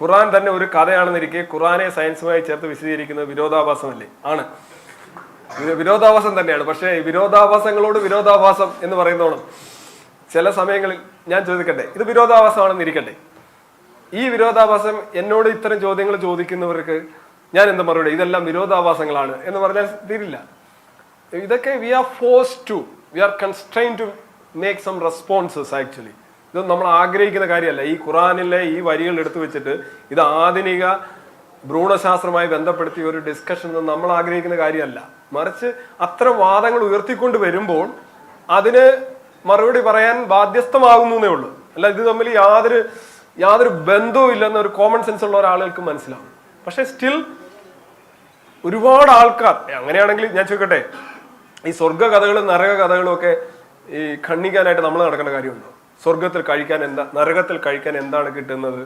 ഖുറാൻ തന്നെ ഒരു കഥയാണെന്നിരിക്കെ ഖുറാനെ സയൻസുമായി ചേർത്ത് വിശദീകരിക്കുന്നത് വിരോധാഭാസമല്ലേ? ആണ്, വിരോധാഭാസം തന്നെയാണ്. പക്ഷേ വിരോധാഭാസങ്ങളോട് വിരോധാഭാസം എന്ന് പറയുന്നോണം ചില സമയങ്ങളിൽ ഞാൻ ചോദിക്കട്ടെ, ഇത് വിരോധാഭാസമാണെന്ന് ഇരിക്കട്ടെ, ഈ വിരോധാഭാസം എന്നോട് ഇത്തരം ചോദ്യങ്ങൾ ചോദിക്കുന്നവർക്ക് ഞാൻ എന്താ മറുപടി? ഇതെല്ലാം വിരോധാഭാസങ്ങളാണ് എന്ന് പറഞ്ഞാൽ തീരില്ല. ഇതൊക്കെ we are constrained to make some responses. Actually ഇതൊന്നും നമ്മൾ ആഗ്രഹിക്കുന്ന കാര്യമല്ല. ഈ ഖുറാനിലെ ഈ വരികൾ എടുത്തു വെച്ചിട്ട് ഇത് ആധുനിക ഭ്രൂണശാസ്ത്രവുമായി ബന്ധപ്പെടുത്തിയ ഒരു ഡിസ്കഷൻ ഒന്നും നമ്മൾ ആഗ്രഹിക്കുന്ന കാര്യമല്ല. മറിച്ച് അത്തരം വാദങ്ങൾ ഉയർത്തിക്കൊണ്ട് വരുമ്പോൾ അതിന് മറുപടി പറയാൻ ബാധ്യസ്ഥമാകുന്നേ ഉള്ളൂ. അല്ല ഇത് തമ്മിൽ യാതൊരു ബന്ധവും ഇല്ലെന്ന് ഒരു കോമൺ സെൻസ് ഉള്ള ഒരാളുകൾക്ക് മനസ്സിലാവും. പക്ഷെ സ്റ്റിൽ ഒരുപാട് ആൾക്കാർ അങ്ങനെയാണെങ്കിൽ ഞാൻ ചോദിക്കട്ടെ, ഈ സ്വർഗ കഥകളും നരക കഥകളും ഒക്കെ ഈ ഖണ്ഡിക്കാനായിട്ട് നമ്മൾ നടക്കേണ്ട കാര്യമുണ്ടോ? സ്വർഗത്തിൽ കഴിക്കാൻ എന്താ, നരകത്തിൽ കഴിക്കാൻ എന്താണ് കിട്ടുന്നത്?